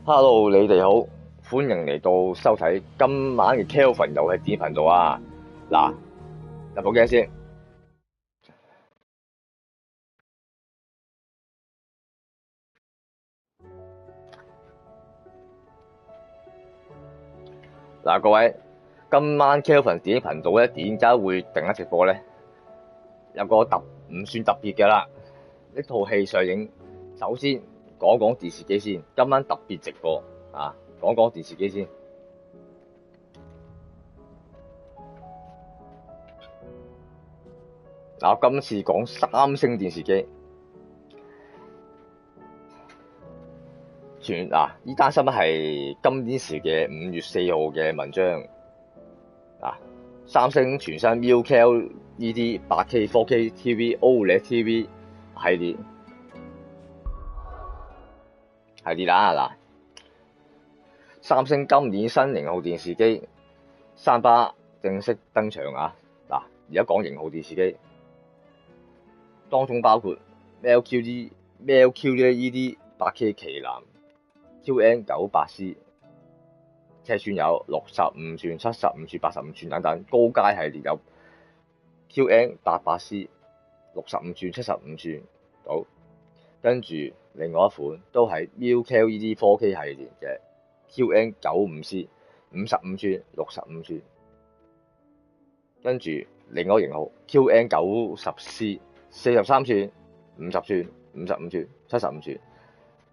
Hello，你哋好，歡迎嚟到收睇今晚嘅 Kelvin 遊戲頻道啊！嗱，入部機先。嗱，各位，今晚 Kelvin 電影頻道咧，點解會突然間直播咧？有個唔算特別嘅啦，呢套戲上映，首先講講電視機先。今晚特別直播啊，講講電視機先。嗱，今次講三星電視機。呢單新聞係今年時嘅5月4號嘅文章。三星全新 Mr.LED 8K、4K TV、OLED TV 系列啦。三星今年新型號電視機三巴正式登場啊！而家講型號電視機，當中包括 MLQD 8K 旗艦 QN98C， 尺寸有65寸、75寸、85寸等等，高階系列有 QN88C 65寸、75寸到，跟住另外一款都係 MLQD 4K 系列嘅 QN95C 55寸、65寸，跟住另外一個型號 QN90C 43寸、50寸、55寸、75寸，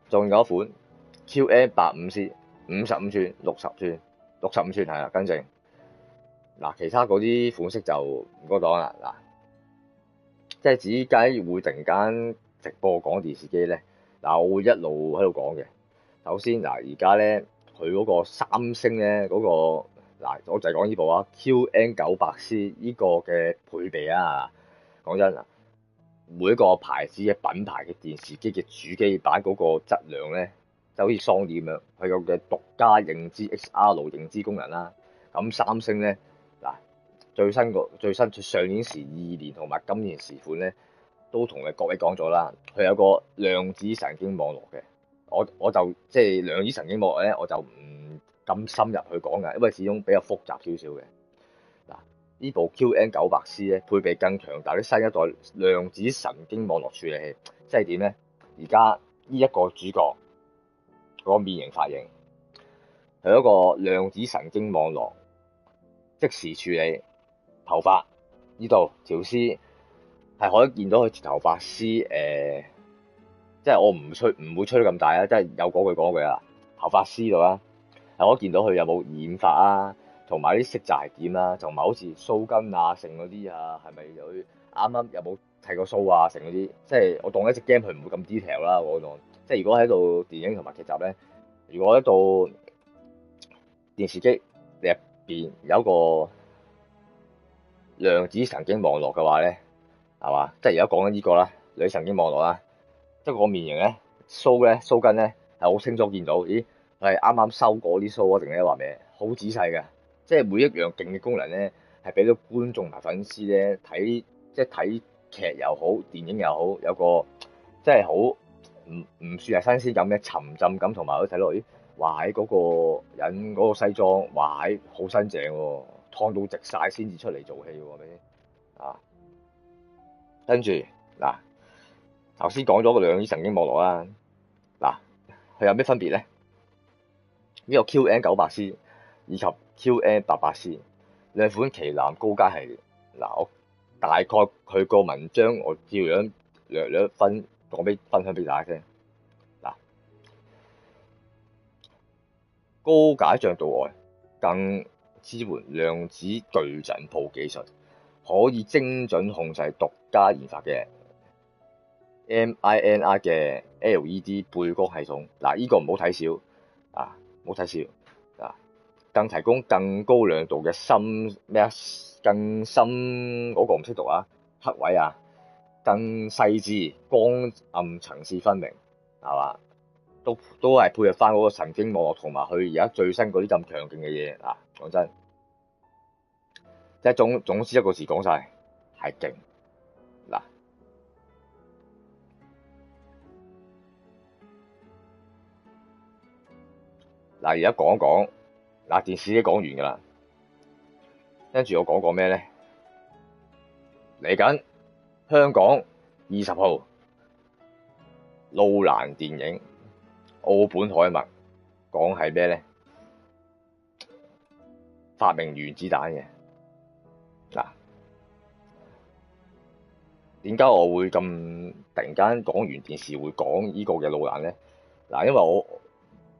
仲有一款 QN85C 55寸、60寸、65寸係啦，更正。其他嗰啲款式就唔該講啦。即係點解會突然間直播講電視機咧？我會一路喺度講嘅。首先而家咧佢嗰個三星咧嗰個我就係講呢部啊 QN900C 呢個嘅配備啊。講真每一個牌子嘅品牌嘅電視機嘅主機板嗰個質量咧，就好似 Sony 咁樣，佢有嘅獨家認知 XR 認知功能啦。咁三星咧最新上年時2年同埋今年時款咧，都同各位講咗啦。佢有個量子神經網絡嘅，我就即係量子神經網絡咧，我就唔咁深入去講嘅，因為始終比較複雜少少嘅。呢部 QN900C 咧配備更強大啲新一代量子神經網絡處理器，即係點咧？而家呢一個主角個面型髮型，佢一個量子神經網絡即時處理頭髮，呢度條絲係可以見到佢條頭髮絲即係我唔會吹得咁大啊！即係有講句啊，頭髮絲度啦，係可以見到佢有冇染髮啊，同埋啲色澤係點啦，同埋好似鬚根啊、成嗰啲啊，係咪有啱啱有冇剃過鬚啊、成嗰啲？即係我當一隻 game 佢唔會咁 detail 啦，我當即係如果喺度電影同埋劇集咧，如果喺度電視機入邊有一個量子神經網絡嘅話咧，係嘛？即係而家講緊呢個啦，量子神經網絡啦，即係個面型咧、鬚根咧係好清楚見到，咦？係啱啱收過啲鬚啊，定係話咩？好仔細嘅，即係每一樣勁嘅功能咧，係俾到觀眾同埋粉絲咧睇，即係睇劇又好，電影又好，有個即係好唔算係新鮮感嘅沉浸感，同埋可以睇落咦，哇！喺嗰個人嗰個西裝，哇！喺好新淨喎，燙到直晒先至出嚟做戲喎，係咪先啊？跟住頭先講咗個量子神經網絡啦，佢有咩分別咧？呢個 QN900C 以及 QN88C 兩款旗艦高階系列。我大概佢個文章我照樣略分享俾大家聽。高解像度外，更支援量子矩陣譜技術，可以精準控制獨家研發嘅 MINI 嘅 LED 背光系統。呢個唔好睇少唔好睇少更提供更高亮度嘅更深嗰個唔識讀黑位更細緻光暗層次分明，係嘛？都係配合翻嗰個神經網絡同埋佢而家最新嗰啲咁強勁嘅嘢。講真，即係總之一個字講晒係勁。嗱，而家講一講嗱，電視已經講完㗎啦，跟住我講咩咧？嚟緊香港20號路蘭電影奧本海默，講係咩咧？發明原子彈嘅。嗱，點解我會咁突然間講完電視會講呢個嘅路蘭咧？嗱，因為我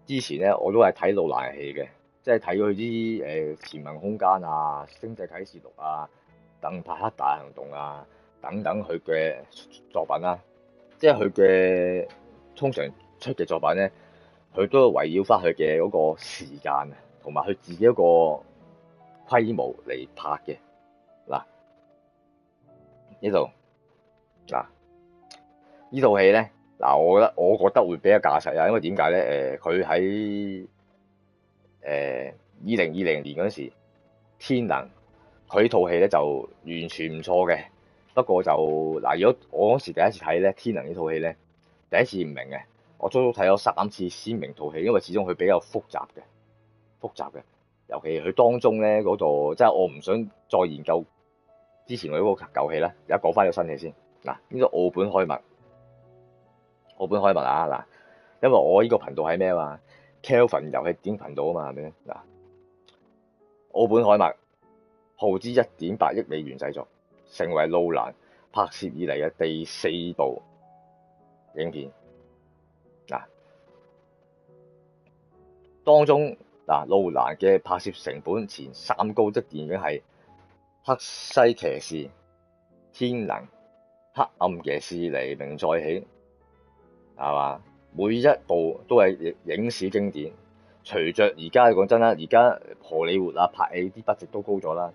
之前咧我都係睇路蘭戲嘅，即係睇佢啲潛行空間啊、星際啟示錄啊、鄧帕克大行動啊等等佢嘅作品啦，即係佢嘅通常出嘅作品咧，佢都係圍繞翻佢嘅嗰個時間啊，同埋佢自己一個規模嚟拍嘅。嗱，呢度嗱呢套戲咧，嗱我覺得會比較架勢啊，因為點解咧？佢喺2020年嗰陣時，天能佢呢套戲咧就完全唔錯嘅。不過就嗱，如果我嗰時第一次睇咧，天能呢套戲咧，第一次唔明嘅，我足足睇咗3次先明套戲，因為始終佢比較複雜嘅，尤其佢當中咧嗰度，即係我唔想再研究之前嗰個舊戲啦，而家講翻個新戲先。嗱，呢個奧本海默啊，嗱，因為我呢個頻道係咩啊嘛 ，Kelvin 遊戲點頻道啊嘛，係咪？嗱，奧本海默耗資1.8億美元製作，成為路蘭拍攝以嚟嘅第4部影片。嗱，當中嗱路蘭嘅拍攝成本前3高的電影係《克西騎士》、《天能》、《黑暗騎士黎明再起》，係嘛？每一部都係影史經典。隨着而家講真啦，而家荷里活啊拍戲啲 budget 都高咗啦。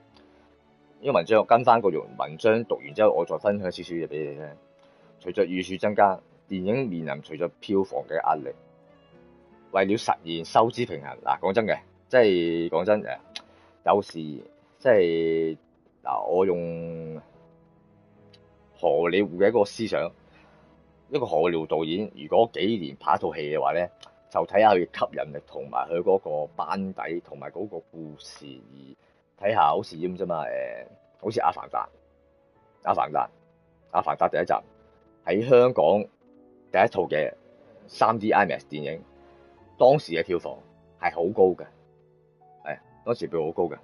呢個文章我跟翻個文章讀完之後，我再分享少少嘢俾你聽。隨着預算增加，電影面臨隨着票房嘅壓力。為了實現收支平衡，嗱講真嘅，即係講真誒，有時即係嗱，我用荷里活嘅一個思想，一個荷里活導演，如果幾年拍一套戲嘅話咧，就睇下佢嘅吸引力同埋佢嗰個班底同埋嗰個故事，而睇下好似咁啫嘛。好似《阿凡達》第一集喺香港第一套嘅 3D IMAX 電影，當時嘅票房係好高嘅，當時票房好高嘅，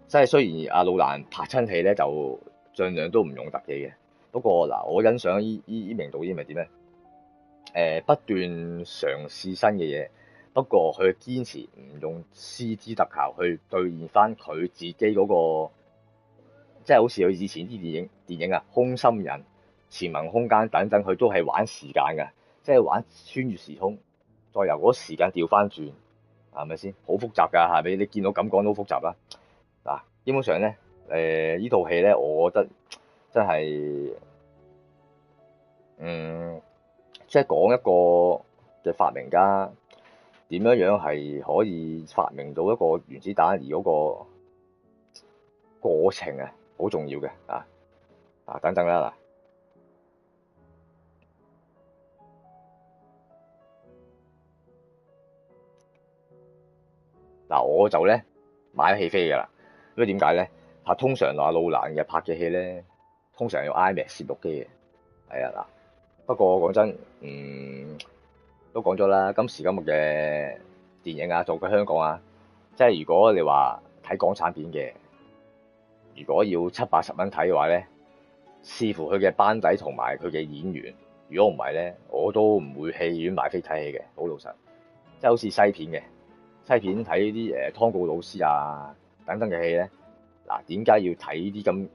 即係雖然阿路蘭拍親戲咧就盡量都唔用特技嘅，不過嗱我欣賞依名導演係點咧？不斷嘗試新嘅嘢，不過佢堅持唔用 CG 特效去兌現翻佢自己嗰個，即係好似佢以前啲電影啊，空心人、潛行空間等等，佢都係玩時間嘅，即係玩穿越時空，再由嗰個時間調翻轉，係咪先？好複雜㗎，係咪？你見到咁講都好複雜啦。嗱，基本上咧，呢套戲咧，我覺得真係，即係講一個嘅發明家點樣係可以發明到一個原子彈，而嗰個過程啊，好重要嘅等等啦嗱，我就咧買咗戲飛㗎啦，因為點解咧？通常話路蘭嘅拍嘅戲咧，通常有 IMAX 攝錄機嘅，係啊嗱。不過講真，都講咗啦，今時今日嘅電影啊，做喺香港啊，即係如果你話睇港產片嘅，如果要70-80蚊睇嘅話咧，視乎佢嘅班底同埋佢嘅演員，如果唔係咧，我都唔會戲院買飛睇戲嘅，好老實。即係好似西片睇啲湯告魯斯啊等等嘅戲咧，嗱點解要睇啲咁？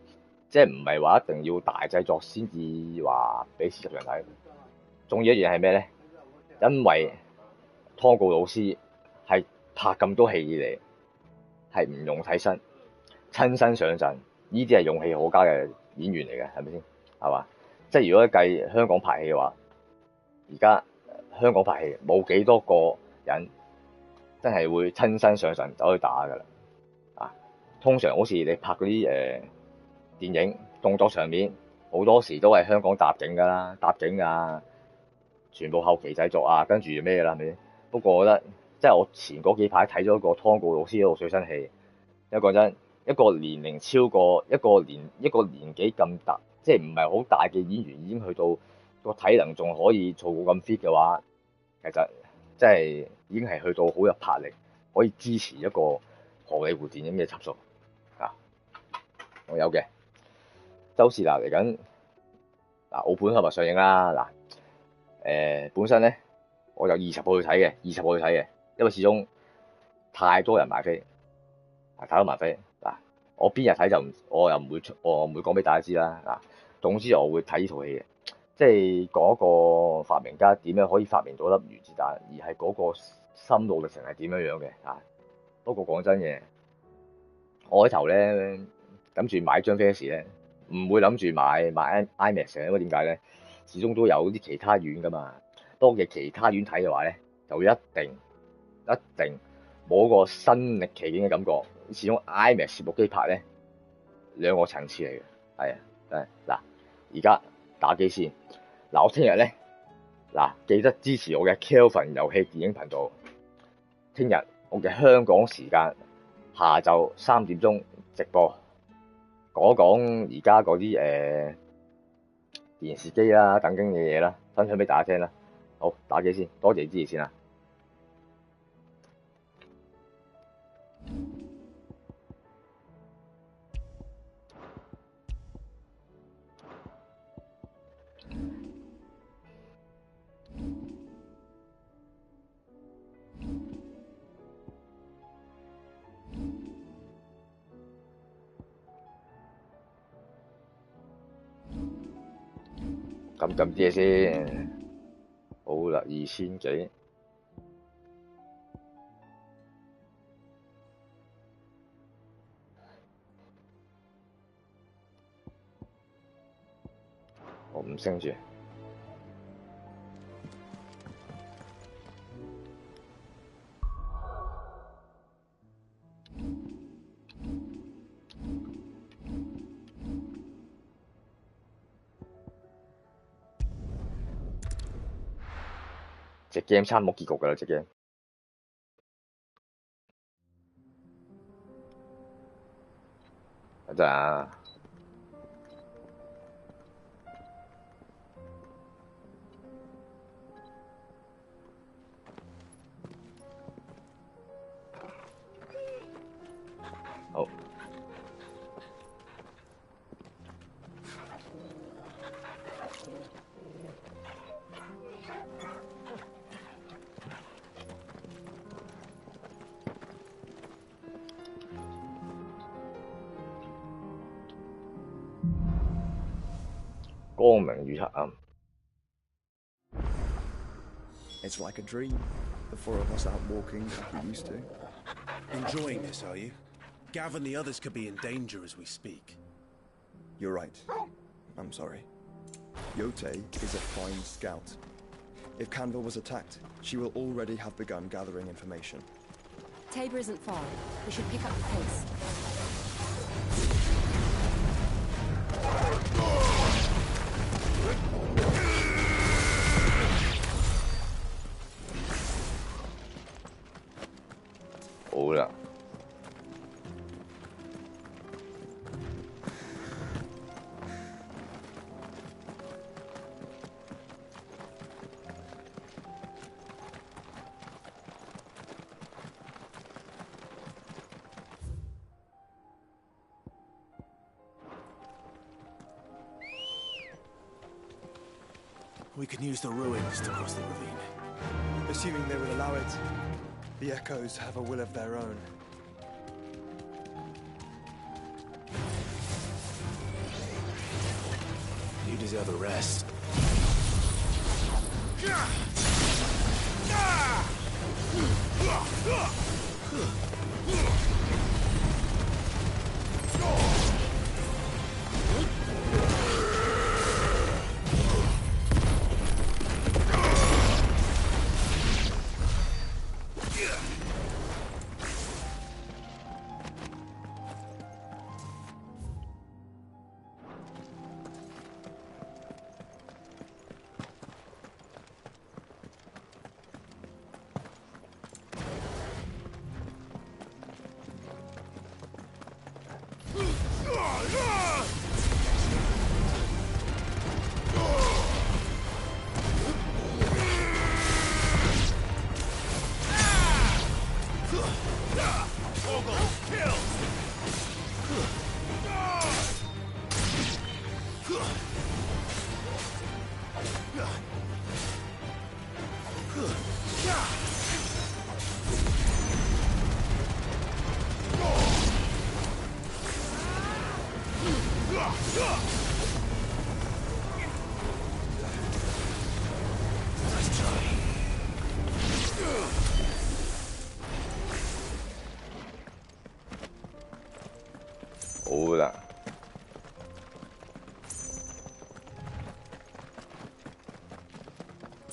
即係唔係話一定要大製作先至話俾市場睇？仲有一樣係咩咧？因為湯告魯斯係拍咁多戲以嚟係唔用替身，親身上陣，呢啲係勇氣可嘉嘅演員嚟嘅，係咪先？係嘛？即係如果計香港拍戲嘅話，而家香港拍戲冇幾多個人真係會親身上陣走去打㗎啦。通常好似你拍嗰啲電影動作場面，好多時都係香港搭景㗎啦，搭景啊，全部後期製作啊，跟住咩㗎啦，係咪？不過我覺得即係我前嗰幾排睇咗個湯告老師嗰個最新戲，因為講真，一個年齡超過一個年紀咁大，即係唔係好大嘅演員已經去到個體能仲可以做到咁 fit 嘅話，其實即係已經係去到好有魄力，可以支持一個荷里活電影嘅級數啊！我有嘅，周士娜嚟緊嗱，澳本係咪上映啦？嗱，本身咧我就20號去睇嘅，因為始終太多人買飛，太多人買飛嗱，我邊日睇就我又唔會講俾大家知啦嗱。總之我會睇呢套戲嘅，即係講一個發明家點樣可以發明到粒原子彈，而係嗰個心路歷程係點樣嘅啊。不過講真嘅，我開頭咧諗住買張飛嗰時咧，唔會諗住買 IMAX 嘅，因為點解咧？始終都有啲其他院噶嘛。當嘅其他院睇嘅話咧，就一定冇個身歷其境嘅感覺。始終 IMAX 部機拍咧兩個層次嚟嘅，係啊，嗱，而家打機先嗱，我聽日咧嗱，記得支持我嘅 Kelvin 遊戲電影頻道。聽日我嘅香港時間下晝3點鐘直播，講一講而家嗰啲電視機啦、等緊嘅嘢啦，分享俾大家聽啦。好，打機先，多謝支持先啦。撳啲嘢先，好啦，2000幾，我唔升住。隻 game 差唔多結局㗎啦，隻 game。等陣啊！好。光明與黑暗。It's like a dream. The four of us out walking like we used to. Enjoying this, are you? Gav and the others could be in danger as we speak. You're right. I'm sorry. Yote is a fine scout. If Canva was attacked, she will already have begun gathering information. Tabor isn't far. We should pick up the pace.好啦。We can use the ruins to cross the ravine. Assuming they would allow it, the Echoes have a will of their own. You deserve a rest.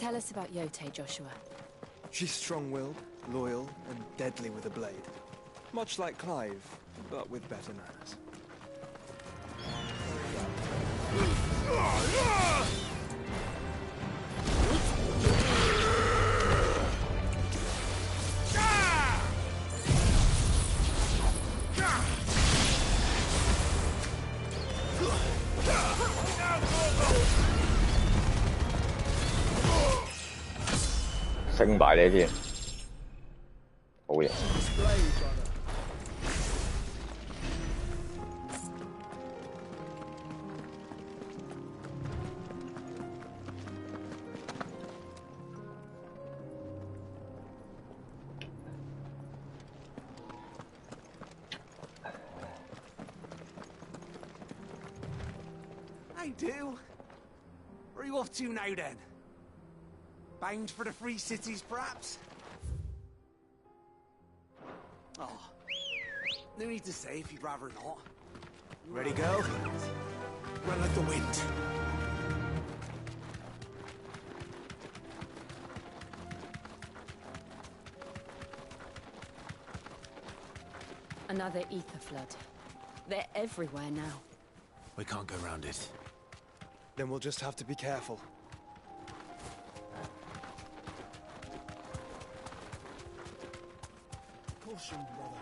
Tell us about Yote, Joshua. She's strong-willed, loyal, and deadly with a blade. Much like Clive, but with better manners.升埋你添，好嘢！ I do. Where are you off to now, then? Bound for the Free Cities, perhaps? Oh. No need to say if you'd rather not. Ready, go? Run like the wind. Another ether flood. They're everywhere now. We can't go round it. Then we'll just have to be careful. Caution, brother.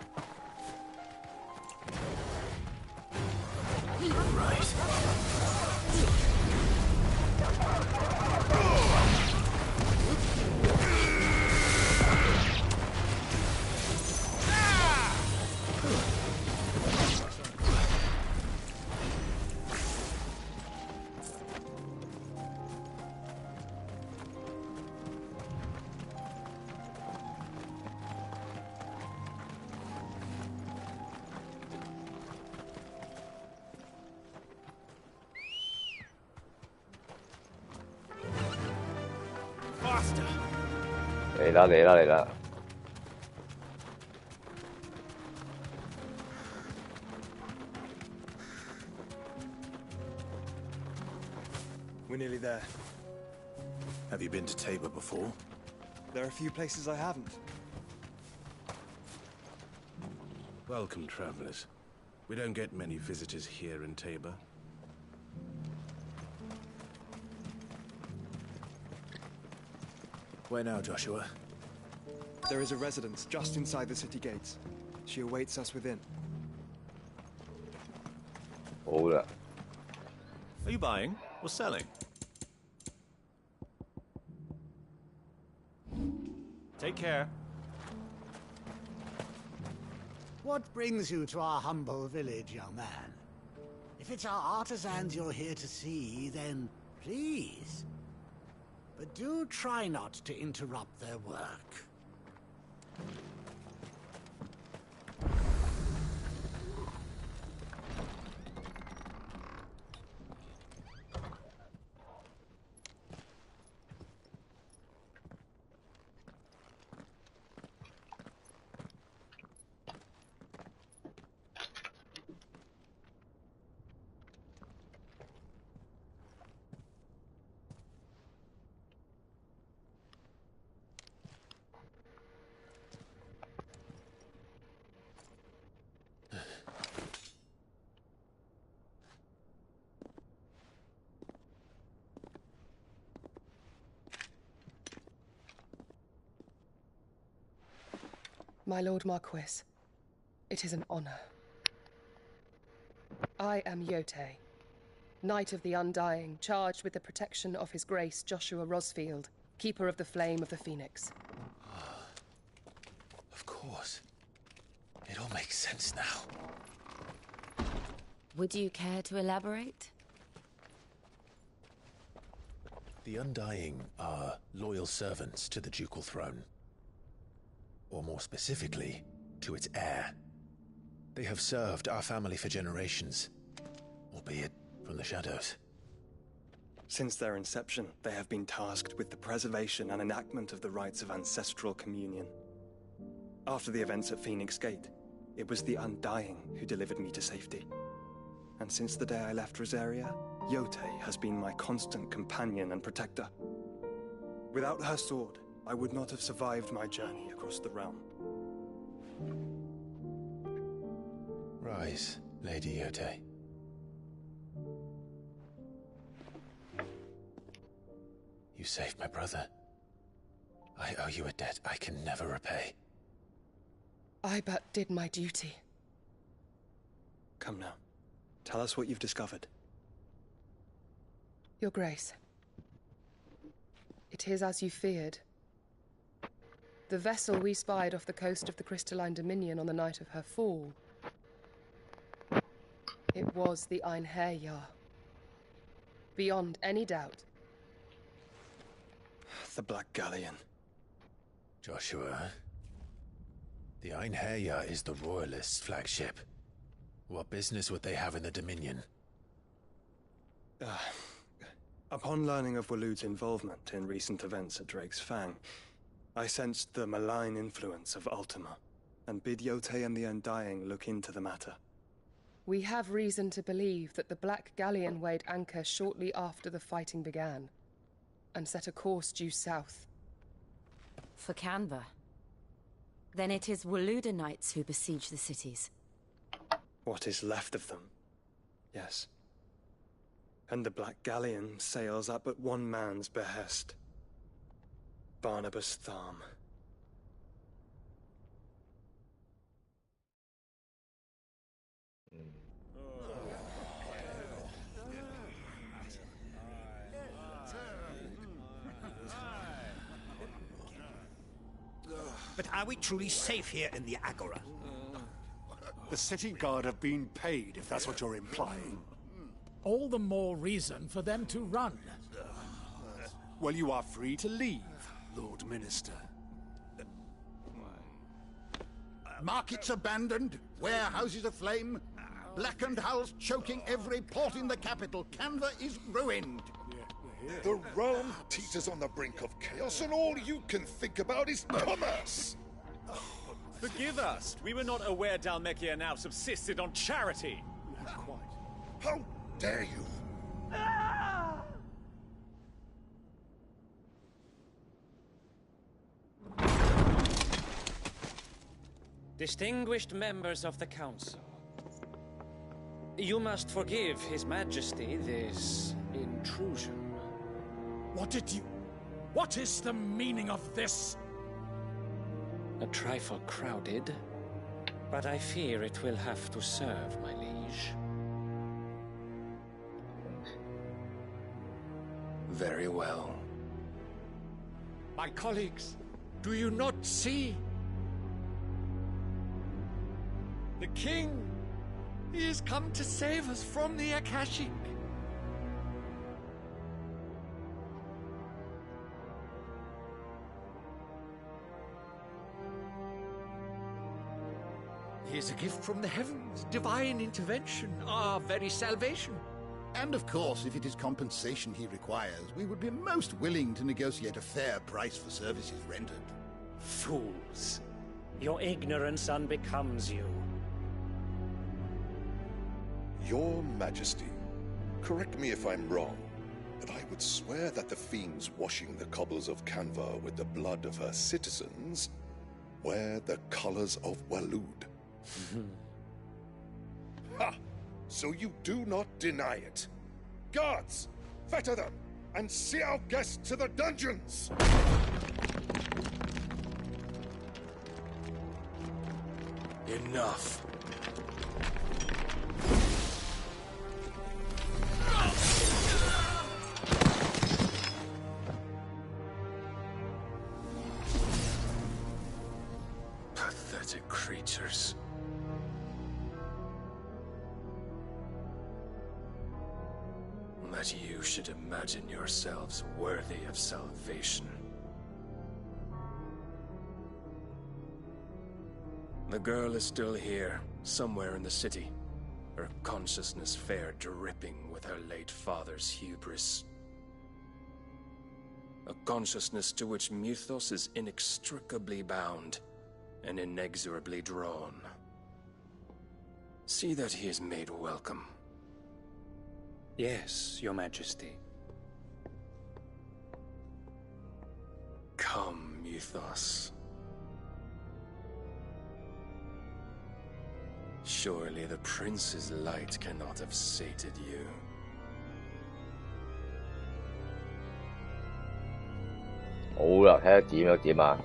Faster. 嚟啦嚟啦嚟啦！ We're nearly there. Have you been to Tabor before? There are a few places I haven't. Welcome, travelers. We don't get many visitors here in Tabor. Where now, Joshua? There is a residence just inside the city gates. She awaits us within. 好啦， Are you buying or selling? Take care. What brings you to our humble village, young man? If it's our artisans you're here to see, then please. But do try not to interrupt their work. My Lord Marquis, it is an honor. I am Yote, Knight of the Undying, charged with the protection of His Grace Joshua Rosfield, Keeper of the Flame of the Phoenix. Of course. It all makes sense now. Would you care to elaborate? The Undying are loyal servants to the ducal throne. Or more specifically, to its heir. They have served our family for generations, albeit from the shadows. Since their inception, they have been tasked with the preservation and enactment of the rites of ancestral communion. After the events at Phoenix Gate, it was the Undying who delivered me to safety. And since the day I left Rosaria, Yote has been my constant companion and protector. Without her sword, I would not have survived my journey across the realm. Rise, Lady Yote. You saved my brother. I owe you a debt I can never repay. I but did my duty. Come now. Tell us what you've discovered. Your Grace. It is as you feared. The vessel we spied off the coast of the Crystalline Dominion on the night of her fall. It was the Einherjar. Beyond any doubt. The Black Galleon. Joshua, the Einherjar is the Royalists' flagship. What business would they have in the Dominion? Upon learning of Waloed's involvement in recent events at Drake's Fang, I sensed the malign influence of Ultima, and bid Yote and the Undying look into the matter. We have reason to believe that the Black Galleon weighed anchor shortly after the fighting began, and set a course due south. For Canva. Then it is Waloed knights who besiege the cities. What is left of them, yes. And the Black Galleon sails at but one man's behest. Barnabas Tharm. But are we truly safe here in the Agora? The city guard have been paid, if that's what you're implying. All the more reason for them to run. Well, you are free to leave, Lord Minister. Markets abandoned, warehouses aflame, blackened hulls choking every port in the capital. Canva is ruined. The realm teeters on the brink of chaos, and all you can think about is commerce! Forgive us! We were not aware Dhalmekia now subsisted on charity! How dare you! Distinguished members of the Council, you must forgive His Majesty this intrusion. What is the meaning of this? A trifle crowded, but I fear it will have to serve, my liege. Very well. My colleagues, do you not see? The king! He has come to save us from the Akashic! He is a gift from the heavens, divine intervention, our very salvation. And of course, if it is compensation he requires, we would be most willing to negotiate a fair price for services rendered. Fools! Your ignorance unbecomes you. Your Majesty, correct me if I'm wrong, but I would swear that the fiends washing the cobbles of Canva with the blood of her citizens wear the colors of Waloed. Ha! So you do not deny it. Guards, fetter them, and see our guests to the dungeons! Enough. Pathetic creatures. That you should imagine yourselves worthy of salvation. The girl is still here, somewhere in the city. Her consciousness fair dripping with her late father's hubris. A consciousness to which Mythos is inextricably bound and inexorably drawn. See that he is made welcome. Yes, Your Majesty. beneath us. Surely the prince's light cannot have sated you.好啦，睇下點又點啊！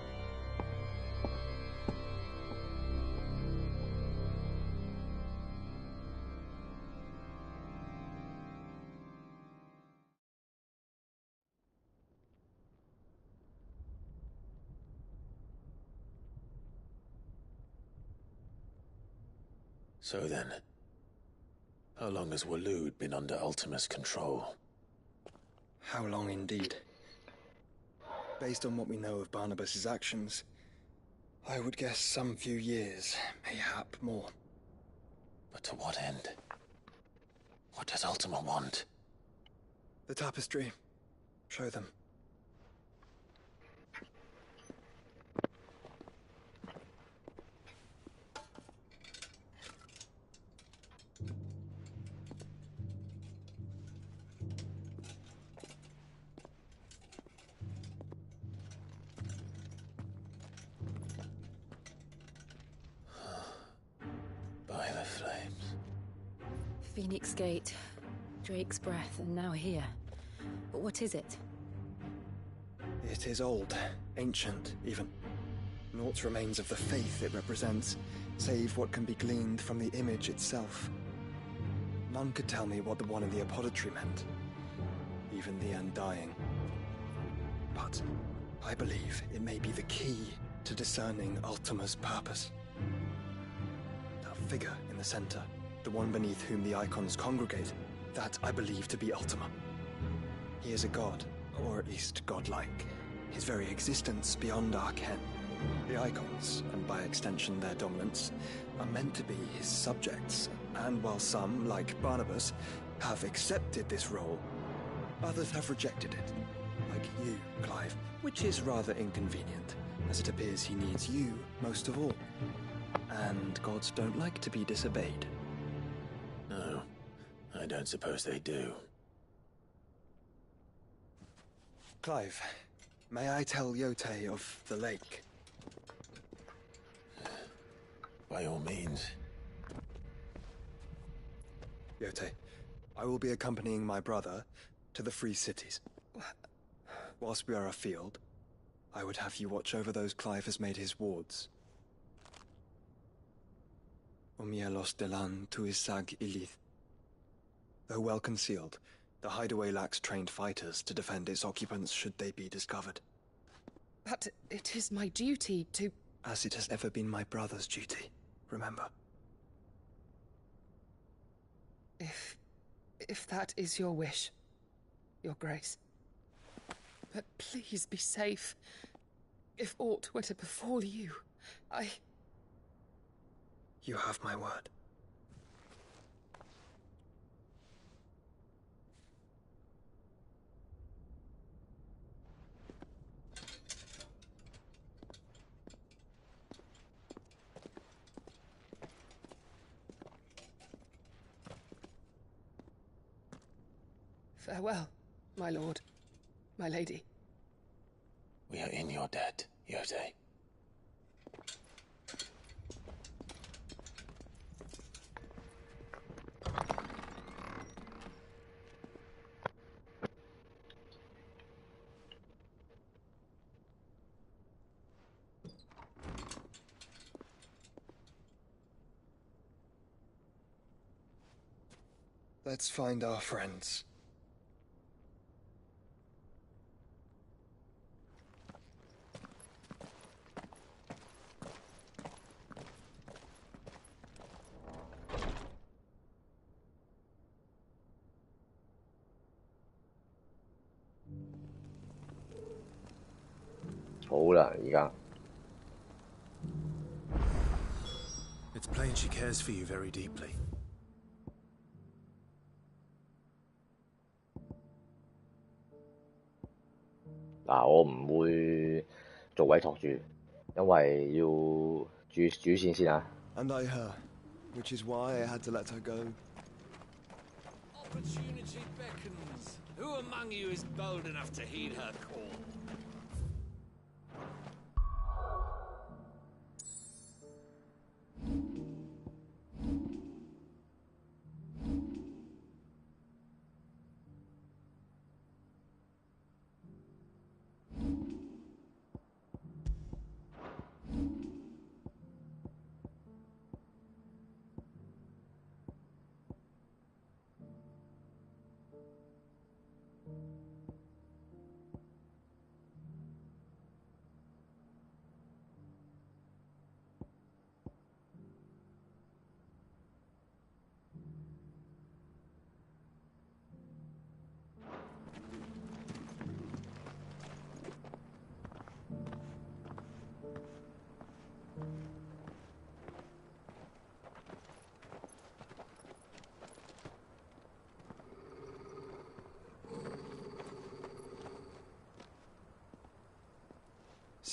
So then, how long has Waloed been under Ultima's control? How long indeed? Based on what we know of Barnabas's actions, I would guess some few years, mayhap more. But to what end? What does Ultima want? The tapestry. Show them. By the flames. Phoenix Gate, Drake's breath, and now here. But what is it? It is old, ancient, even. Naught remains of the faith it represents, save what can be gleaned from the image itself. None could tell me what the one in the apothecary meant, even the Undying. But I believe it may be the key to discerning Ultima's purpose. That figure in the center, the one beneath whom the icons congregate, that I believe to be Ultima. He is a god, or at least godlike, his very existence beyond our ken. The icons, and by extension their dominance, are meant to be his subjects, and while some, like Barnabas, have accepted this role, others have rejected it, like you, Clive, which is rather inconvenient, as it appears he needs you most of all. And gods don't like to be disobeyed. No, I don't suppose they do. Clive, may I tell Yote of the lake? By all means. Yote, I will be accompanying my brother to the Free Cities. Whilst we are afield, I would have you watch over those Clive has made his wards. Omielos delan tuisag ilith. Though well concealed, the hideaway lacks trained fighters to defend its occupants should they be discovered. But it is my duty to... As it has ever been my brother's duty, remember. If that is your wish, Your Grace. But please be safe. If aught were to befall you, You have my word. Farewell, my lord, my lady. We are in your debt, Yote. Let's find our friends. It's plain she cares for you very deeply.嗱，我唔會做委託住，因為要主線先啊。And I her, which is why I had to let her go. Opportunity beckons. Who among you is bold enough to heed her call?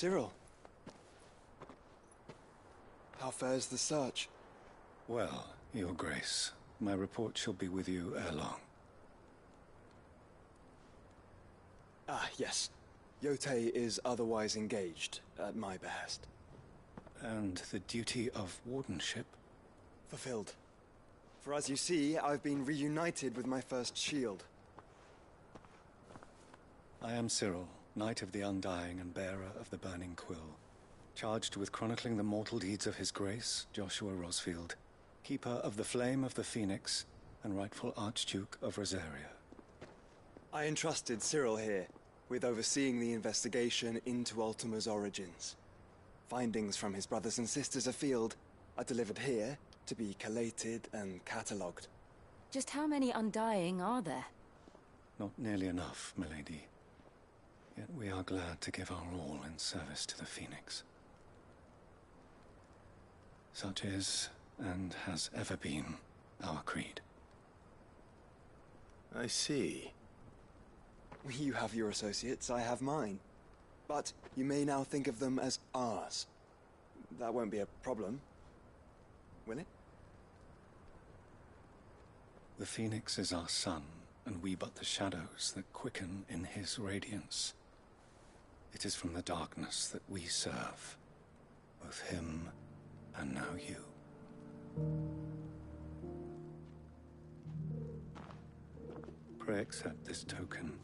Cyril. How fares the search? Well, Your Grace, my report shall be with you ere long. Ah, yes. Yotei is otherwise engaged, at my behest. And the duty of wardenship? Fulfilled. For as you see, I've been reunited with my first shield. I am Cyril, Knight of the Undying and bearer of the Burning Quill, charged with chronicling the mortal deeds of His Grace, Joshua Rosfield, keeper of the Flame of the Phoenix and rightful Archduke of Rosaria. I entrusted Cyril here with overseeing the investigation into Ultima's origins. Findings from his brothers and sisters afield are delivered here to be collated and catalogued. Just how many Undying are there? Not nearly enough, milady. Yet we are glad to give our all in service to the Phoenix. Such is, and has ever been, our creed. I see. You have your associates, I have mine. But you may now think of them as ours. That won't be a problem, will it? The Phoenix is our sun, and we but the shadows that quicken in his radiance. It is from the darkness that we serve, both him and now you. Pray accept this token.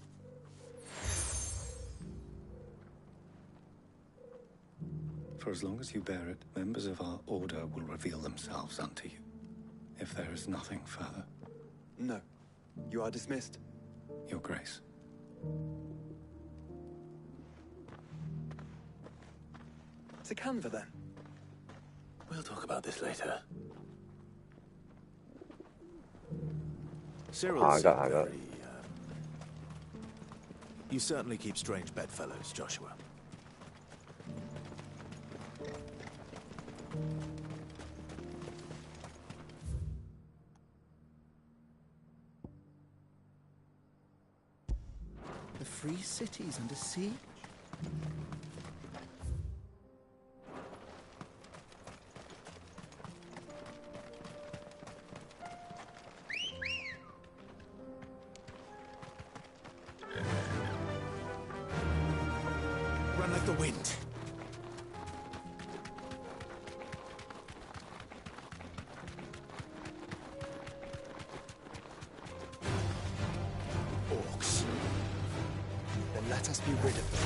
For as long as you bear it, members of our order will reveal themselves unto you. If there is nothing further. No. You are dismissed. Your Grace. To Canva, then. We'll talk about this later. Cyril, you certainly keep strange bedfellows, Joshua. The free city's under siege? Run like the wind. Orcs. Then let us be rid of them.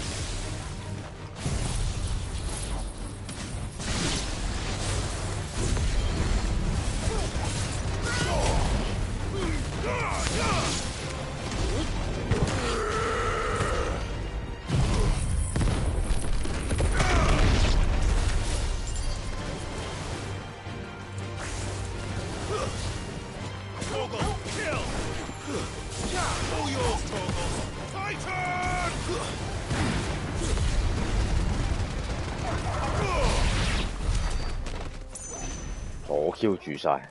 Q 住晒。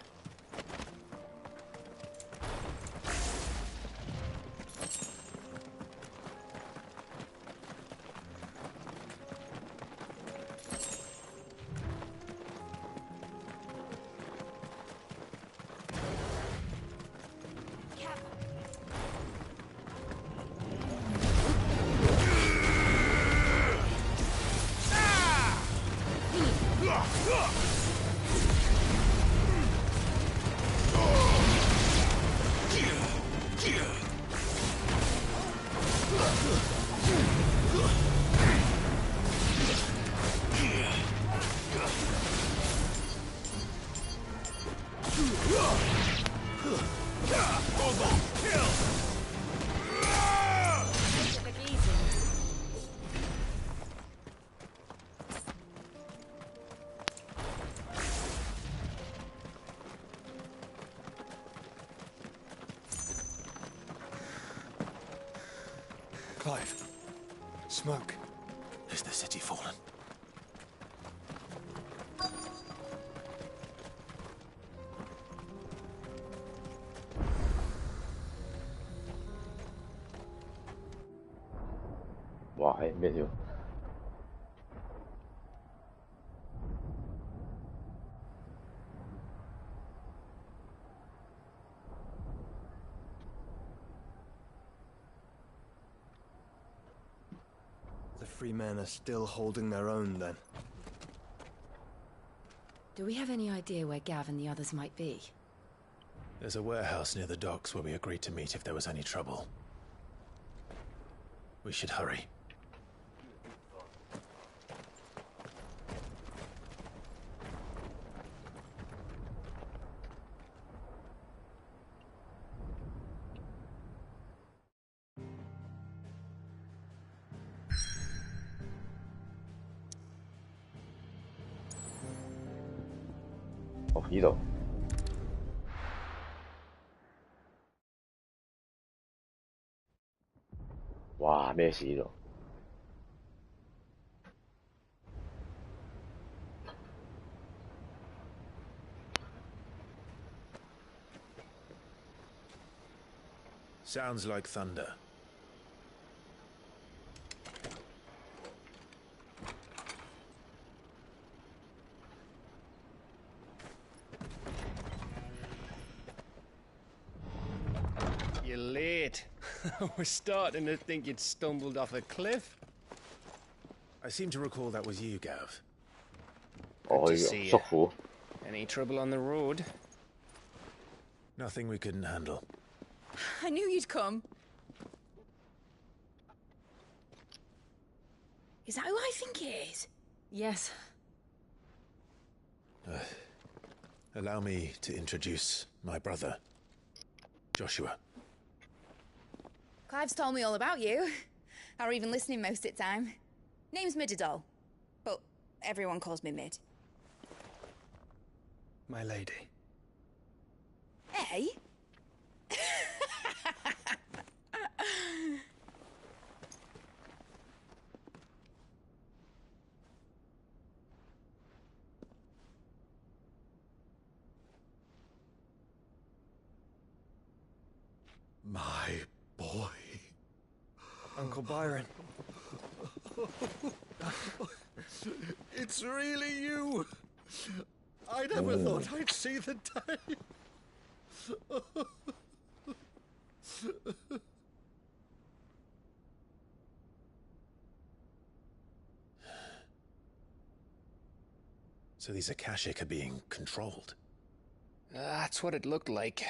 Clive. Smoke. Is the city fallen?哇，係咩料？ Ffxvi men are still holding their own, then. Do we have any idea where Gav and the others might be? There's a warehouse near the docks where we agreed to meet if there was any trouble. We should hurry.哦，呢度。哇，咩事呢度？ Sounds like thunder. You're late. We're starting to think you'd stumbled off a cliff. I seem to recall that was you, Gav. Oh, Good to see you. 叔父。 Any trouble on the road? Nothing we couldn't handle. I knew you'd come. Is that who I think it is? Yes. Allow me to introduce my brother, Joshua. Clive's told me all about you. Or even listening most of the time. Name's Mid-Doll, but everyone calls me Mid. My lady. Hey? My boy. Uncle Byron. It's really you. I never thought I'd see the day. So these Akashic are being controlled? That's what it looked like.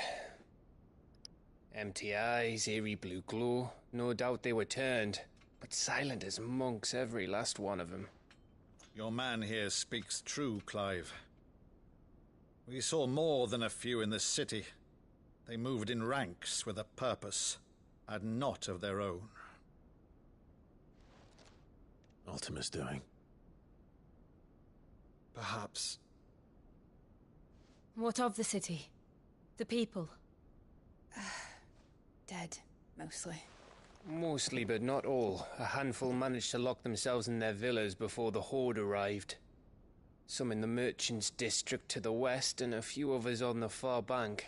Empty eyes, eerie blue glow. No doubt they were turned, but silent as monks, every last one of them. Your man here speaks true, Clive. We saw more than a few in the city. They moved in ranks with a purpose, and not of their own. Ultima's doing. Perhaps. What of the city? The people? Dead, mostly. Mostly, but not all. A handful managed to lock themselves in their villas before the Horde arrived. Some in the Merchants' District to the west, and a few others on the far bank.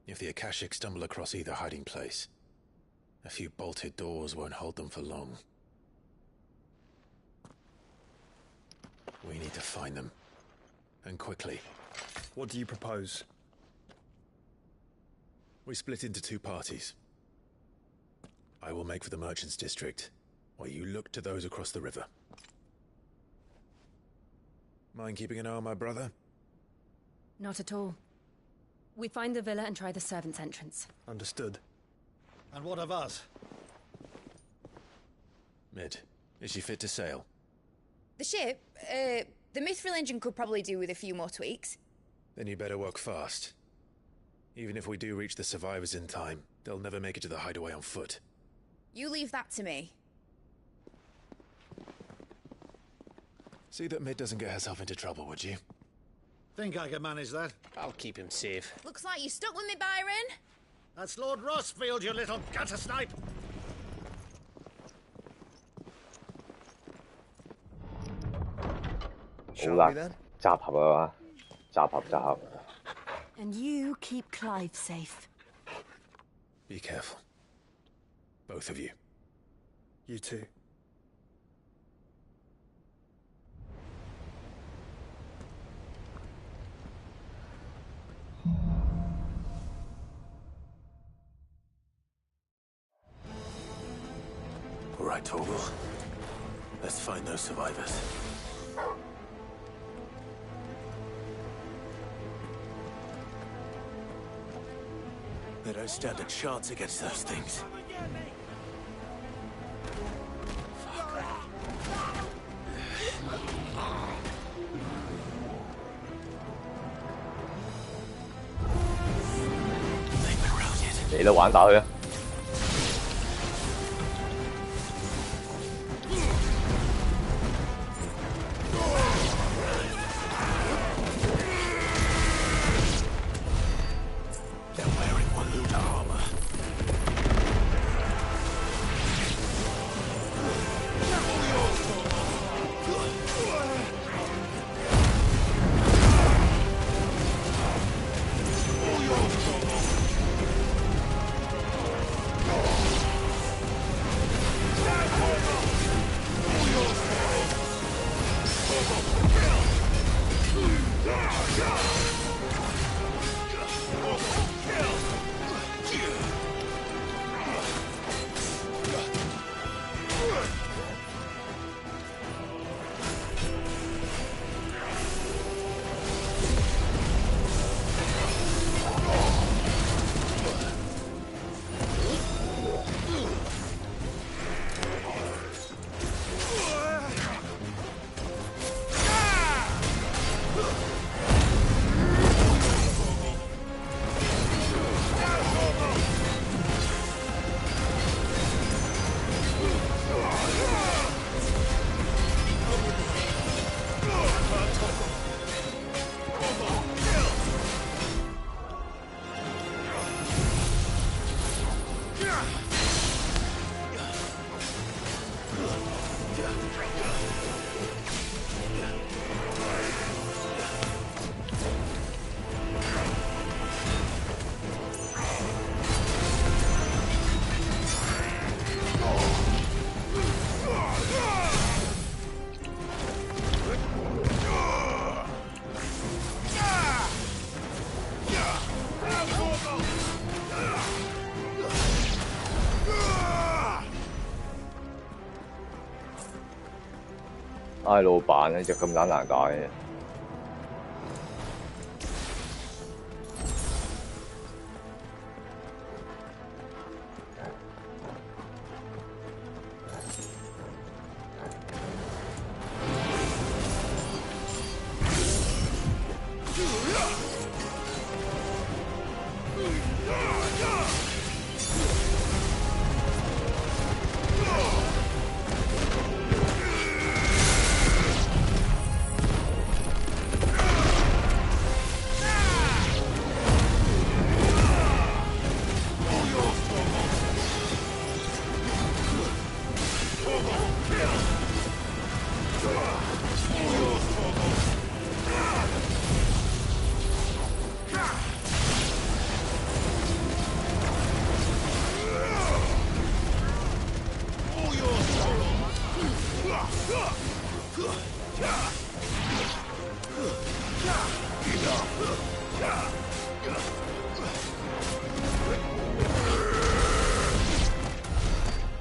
If the Akashic stumble across either hiding place, a few bolted doors won't hold them for long. We need to find them. And quickly. What do you propose? We split into two parties. I will make for the Merchants' District, while you look to those across the river. Mind keeping an eye on my brother? Not at all. We find the villa and try the servants' entrance. Understood. And what of us? Mid, is she fit to sail? The ship, the mithril engine could probably do with a few more tweaks. Then you better work fast. Even if we do reach the survivors in time, they'll never make it to the hideaway on foot. You leave that to me. See that Mid doesn't get herself into trouble, would you? Think I can manage that? I'll keep him safe. Looks like you stuck with me, Byron. That's Lord Rossfield, you little gutter snipe!好啦，集合啊！集合。 And you keep Clive safe. Be careful. Both of you. You too. right, Torgal. Let's find those survivors. They don't stand a chance against those things.嚟啦，玩打佢啊！唉，老闆呢隻咁撚難打嘅。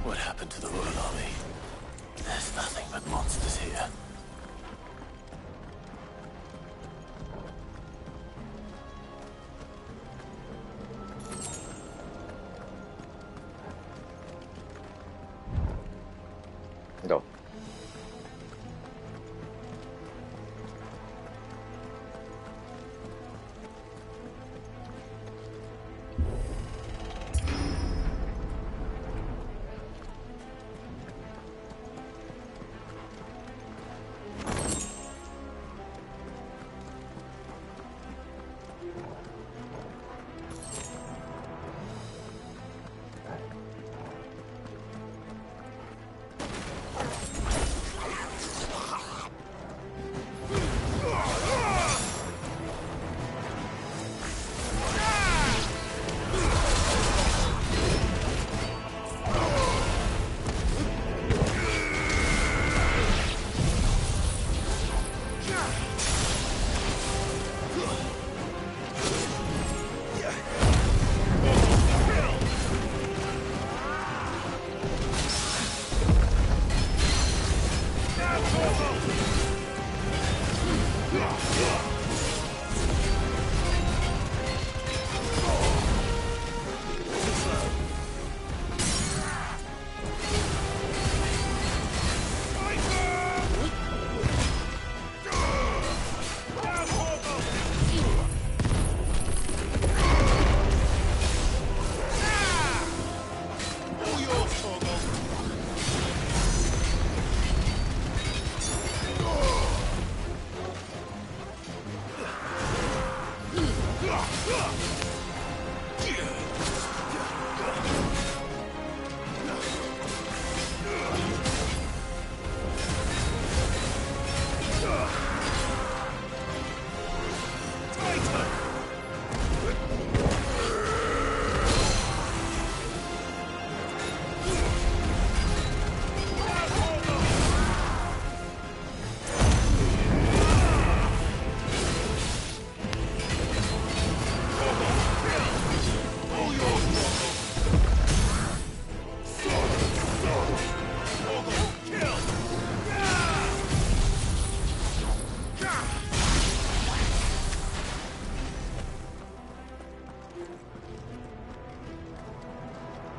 What happened to the Royal Army? There's nothing but monsters here. Đâu?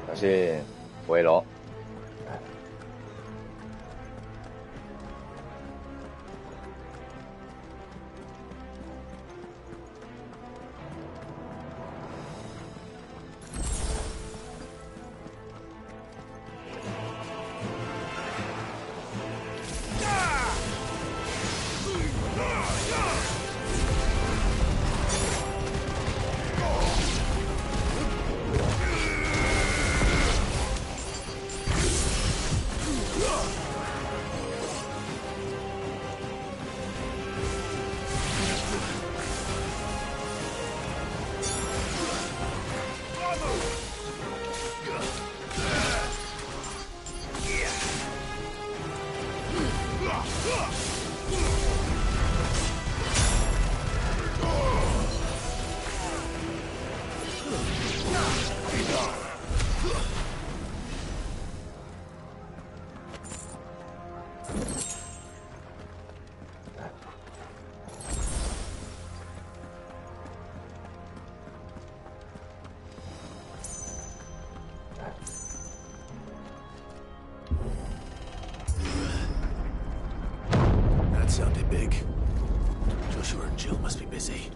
頭先冇嘢攞。That sounded big. Joshua and Jill must be busy.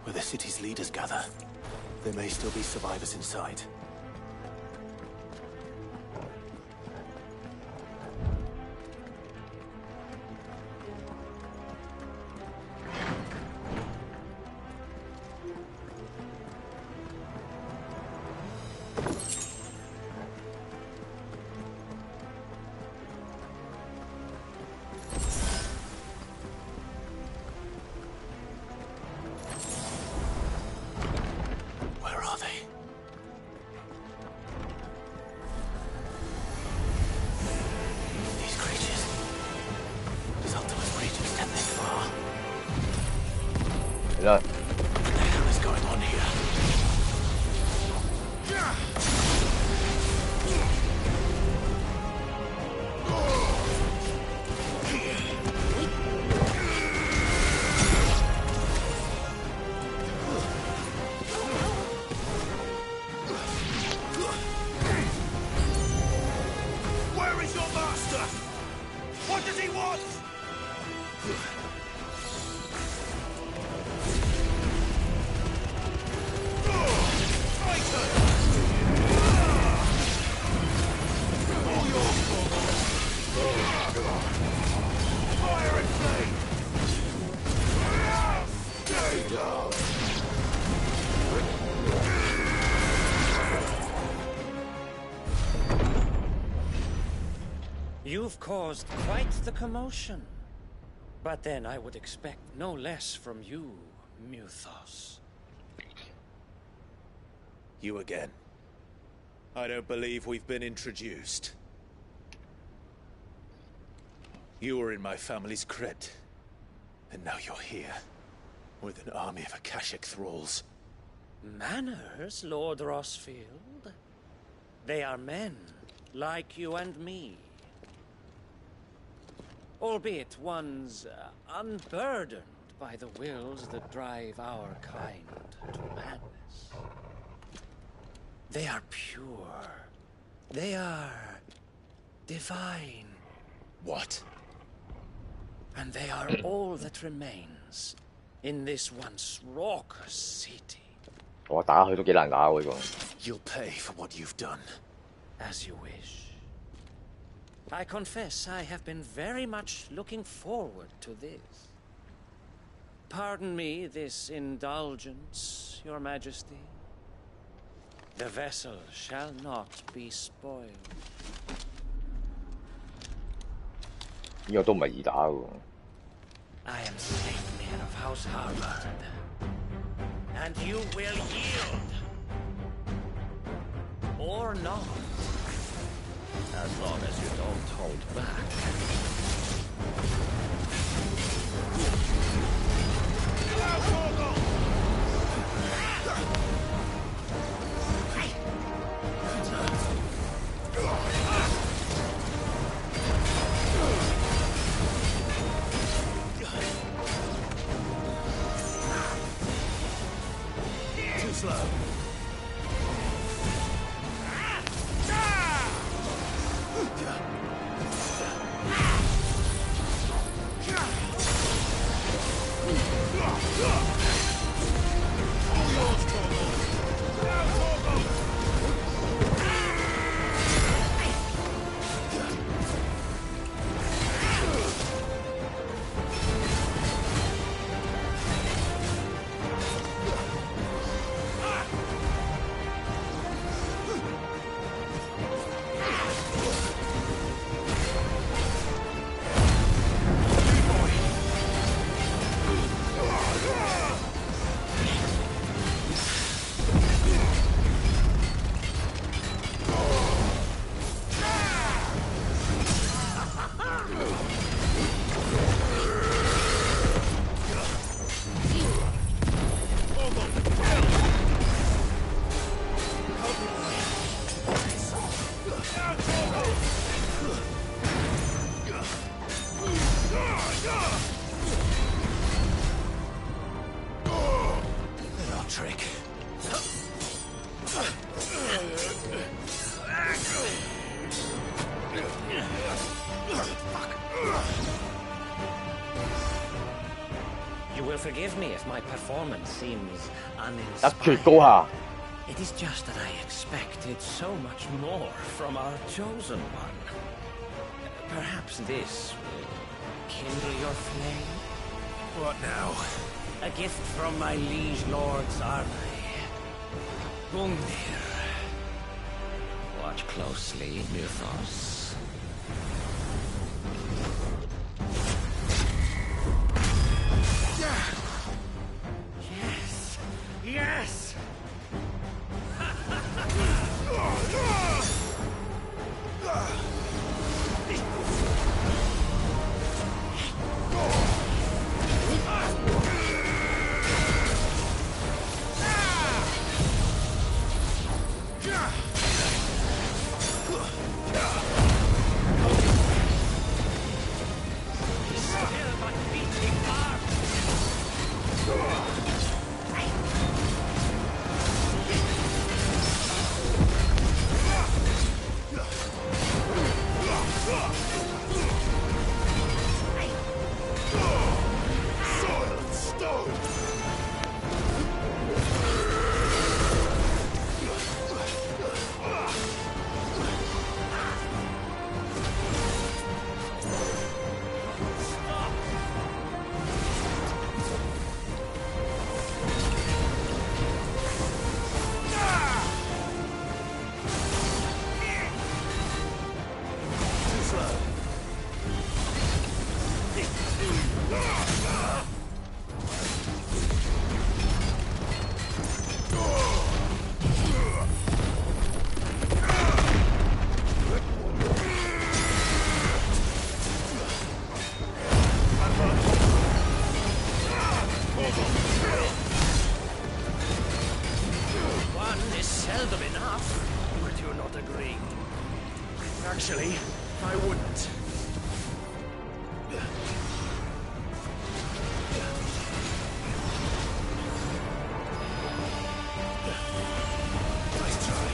Where the city's leaders gather. There may still be survivors inside. What the hell is going on here? Where is your master? What does he want? You've caused quite the commotion. But then I would expect no less from you, Muthos. You again. I don't believe we've been introduced. You were in my family's crypt, and now you're here, with an army of Akashic thralls. Manners, Lord Rosfield? They are men, like you and me. Albeit ones unburdened by the wills that drive our kind to madness. They are pure. They are divine. What? And they are all that remains in this once raucous city. 我打佢都幾難打喎呢個。You'll pay for what you've done. As you wish. I confess I have been very much looking forward to this. Pardon me this indulgence, Your Majesty. The vessel shall not be spoiled. 呢個都唔係易打喎。I am Sleipnir of House Harvard, and you will yield, or not, as long as you don't hold back. Too slow. Trick. You will forgive me if my performance seems 一決高下。 It is just that I expected so much more from our chosen one. Perhaps this will kindle your flame? What now? A gift from my liege lord's army. Gungnir. Watch closely, Muthos. Yes! Yes! tell them enough. Would you not agree? Actually, I wouldn't. Nice try.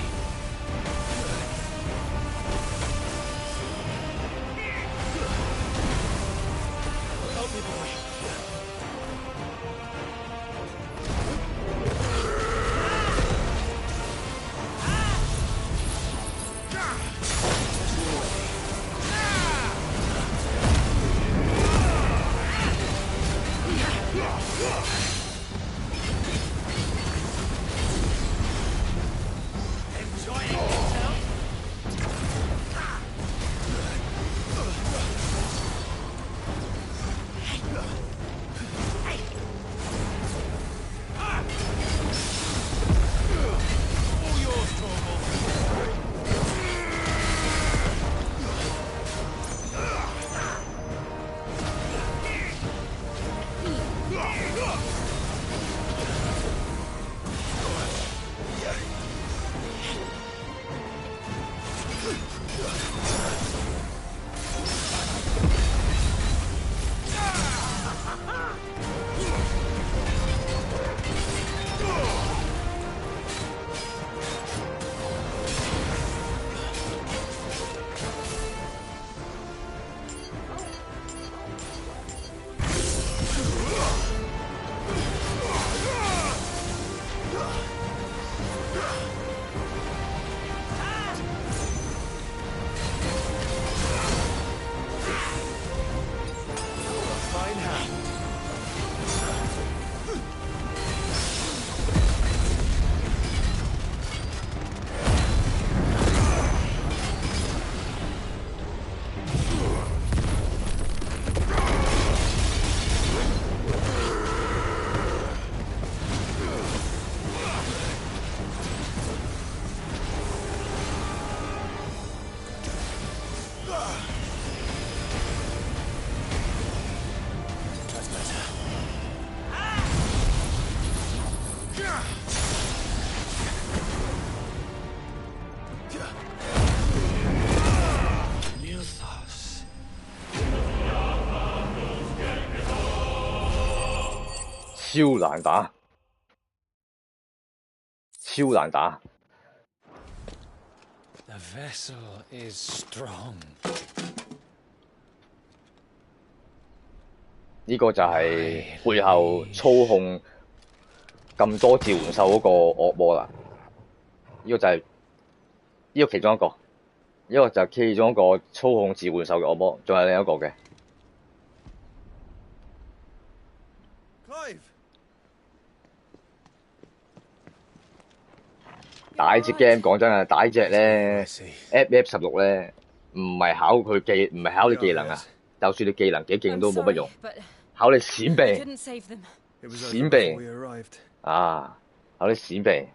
Help me, boy.超難打，超難打。The vessel is strong. 呢個就係背後操控咁多召喚獸嗰個惡魔啦。呢個就係呢個其中一個，呢個就係其中一個操控召喚獸嘅惡魔，仲有另一個嘅。打隻 game 講真啊，打隻咧 FF16咧，唔係考佢技，唔係考你技能啊。就算你技能幾勁都冇乜用，考你閃避，閃避啊，考你閃避。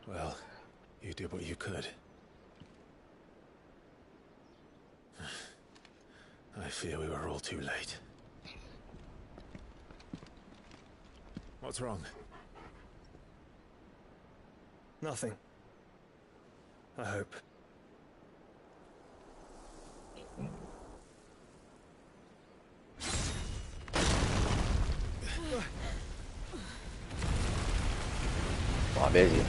Well, you did what you could. I fear we were all too late. What's wrong? Nothing. I hope. Wow, busy.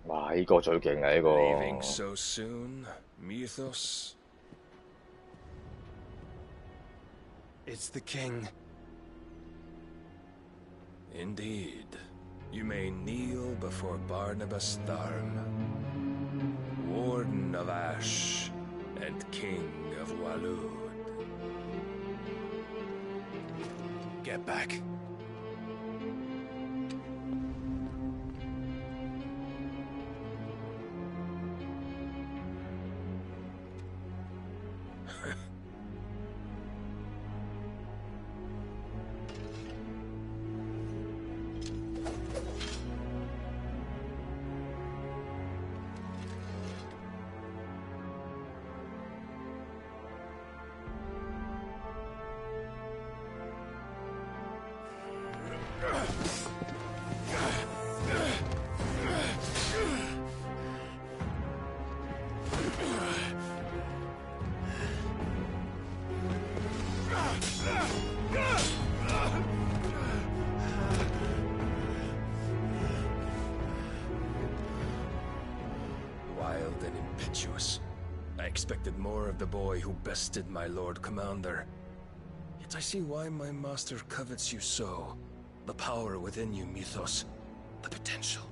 Wow, 呢個最勁啊！呢個。Leaving so soon, Mythos. It's the king. Indeed. You may kneel before Barnabas Tharm, Warden of Ash and King of Walud. Get back. more of the boy who bested my Lord Commander. Yet I see why my master covets you so. The power within you, Mythos. The potential.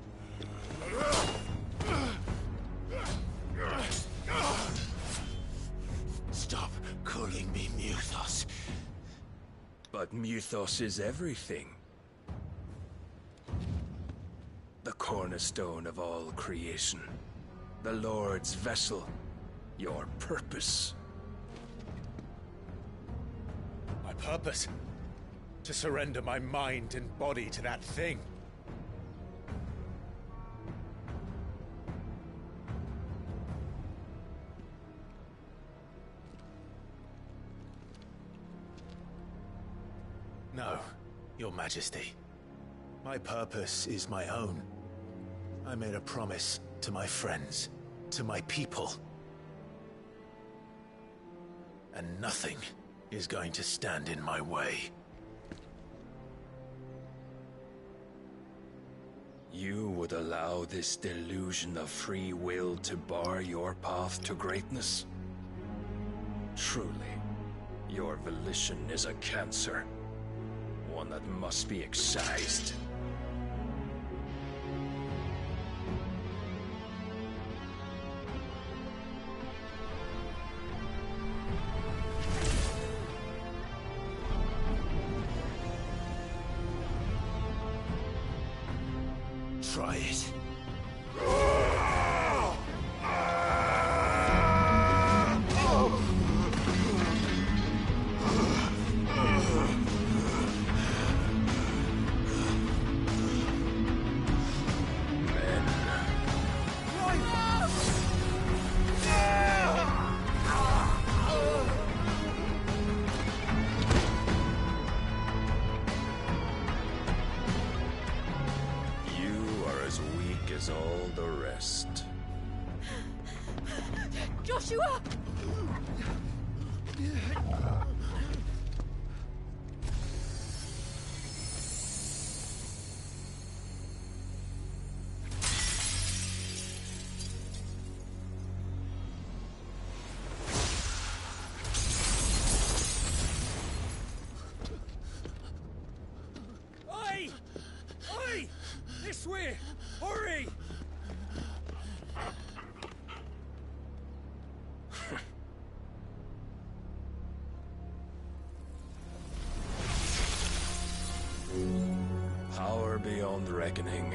Stop calling me Mythos. But Mythos is everything. The cornerstone of all creation. The Lord's vessel. Your purpose. My purpose? To surrender my mind and body to that thing. No, Your Majesty. My purpose is my own. I made a promise to my friends, to my people. And nothing is going to stand in my way. You would allow this delusion of free will to bar your path to greatness? Truly, your volition is a cancer. One that must be excised. Try it. All the rest. Joshua! Oi! Oi! This way! Hurry! Power beyond reckoning,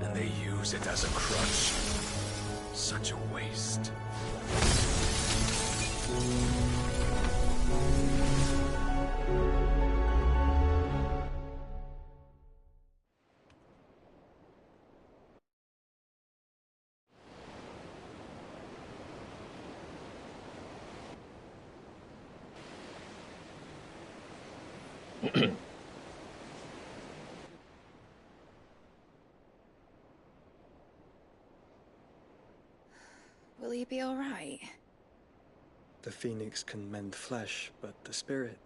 and they use it as a crutch. Such a waste. Will you be all right? The Phoenix can mend flesh, but the spirit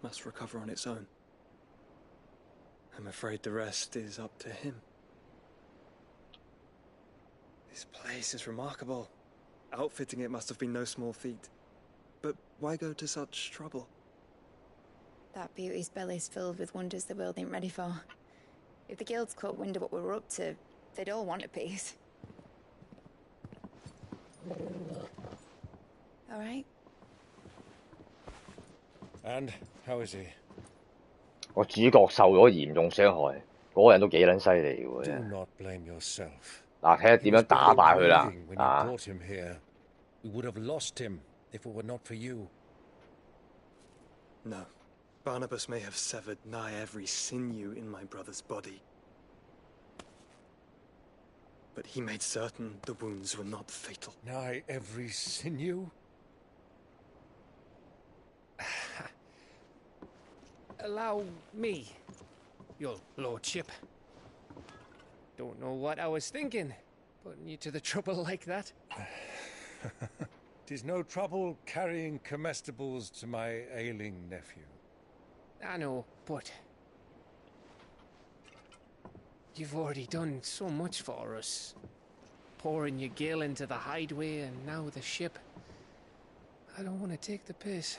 must recover on its own. I'm afraid the rest is up to him. This place is remarkable. Outfitting it must have been no small feat. But why go to such trouble? That beauty's belly's filled with wonders the world ain't ready for. If the guilds caught wind of what we were up to, they'd all want a piece. All right? And how is he? 個主角受咗嚴重傷害，嗰個人都幾撚犀利喎 Do 真係。 not blame yourself. 嗱，睇下點樣打敗佢啦 When you 啊！ brought him here, we would have lost him if it were not for you. No. Barnabas may have severed nigh every sinew in my brother's body. But he made certain the wounds were not fatal. Nigh every sinew? Allow me, your lordship. Don't know what I was thinking, putting you to the trouble like that. 'Tis no trouble carrying comestibles to my ailing nephew. I know, but you've already done so much for us. Pouring your gil into the hideaway and now the ship. I don't want to take the piss.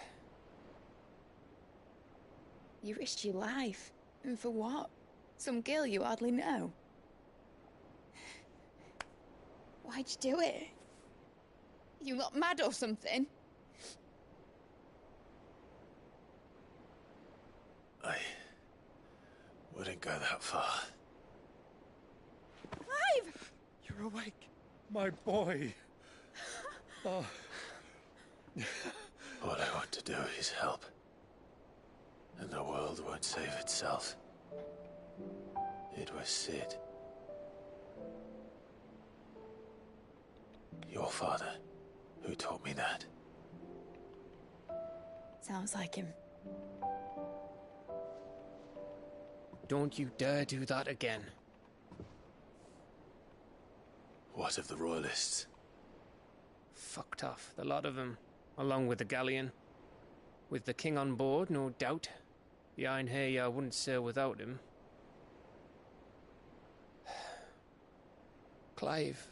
You risked your life. And for what? Some girl you hardly know. Why'd you do it? You not mad or something? I wouldn't go that far. Clive! You're awake, my boy. Oh. All I want to do is help. And the world won't save itself. It was Sid. Your father, who taught me that. Sounds like him. Don't you dare do that again. What of the Royalists? Fucked off, the lot of them, along with the galleon. With the king on board, no doubt. Behind here, I wouldn't sail without him. Clive.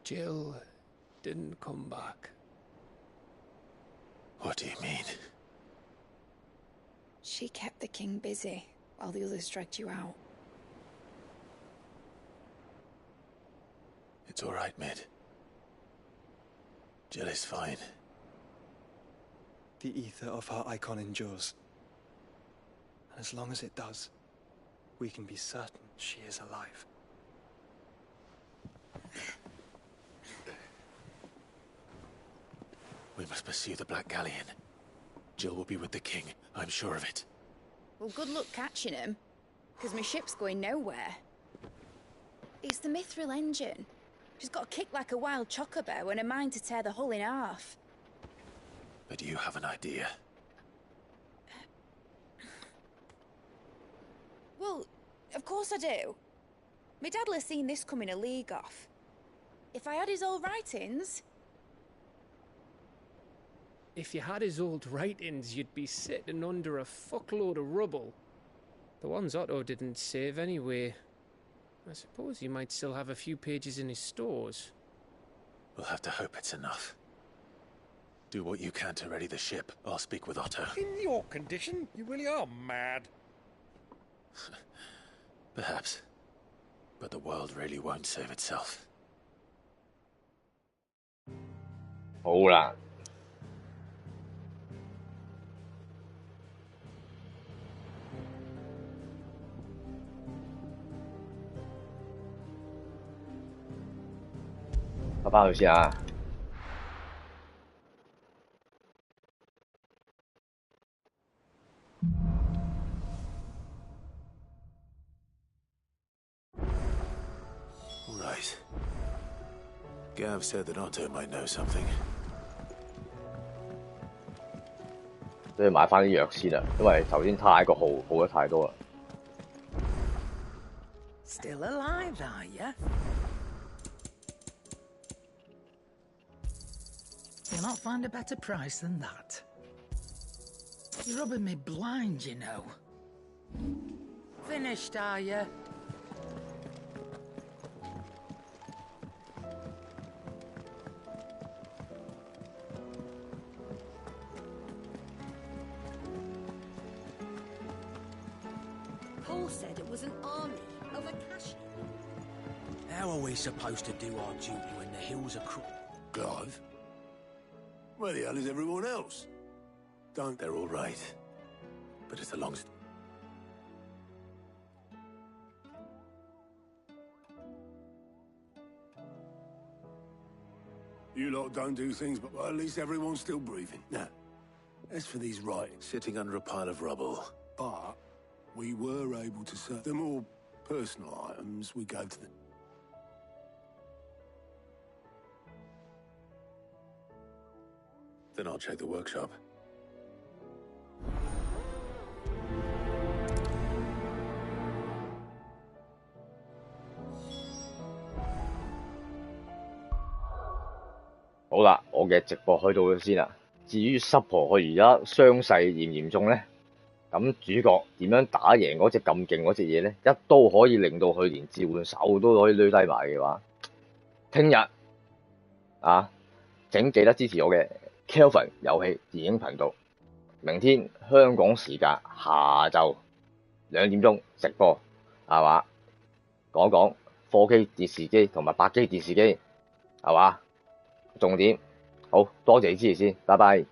Jill didn't come back. What do you mean? She kept the king busy while the others dragged you out. It's all right, Mid. Jill is fine. The ether of her icon endures. And as long as it does, we can be certain she is alive. We must pursue the Black Galleon. Jill will be with the king, I'm sure of it. Well, good luck catching him, because my ship's going nowhere. It's the Mithril engine. She's got a kick like a wild chocobo and a mind to tear the hull in half. But you have an idea. Well, of course I do. My dad'll have seen this coming a league off. If I had his old writings... If you had his old writings, you'd be sitting under a fuckload of rubble. The ones Otto didn't save anyway. I suppose you might still have a few pages in his stores. We'll have to hope it's enough. Do what you can to ready the ship. I'll speak with Otto. In your condition, you really are mad. Perhaps. But the world really won't save itself. 好啦。翻返去先啊。Right. Gav said that Otto might know something. 都要買翻啲藥先啦，因為頭先太過耗得太多啦。Still alive, are you? You'll not find a better price than that. You're rubbing me blind, you know. Finished, are you? Paul said it was an army of Akashi. How are we supposed to do our duty when the hills are Clive? Where the hell is everyone else? They're all right. But it's a long... You lot don't do things, but at least everyone's still breathing. Now, as for these writings... Sitting under a pile of rubble. But we were able to search the more personal items we gave to them. Then I'll check the workshop.好啦，我嘅直播去到咗先啦。至於濕婆佢而家傷勢嚴唔嚴重咧？咁主角點樣打贏嗰隻咁勁嗰隻嘢咧？一刀可以令到佢連召喚手都可以攣低埋嘅話，聽日啊請記得支持我嘅 Kelvin 遊戲電影頻道。明天香港時間下晝2點鐘直播，係嘛？講講 4K 電視機同埋8K 電視機，係嘛？重點，好多謝你支持先，拜拜。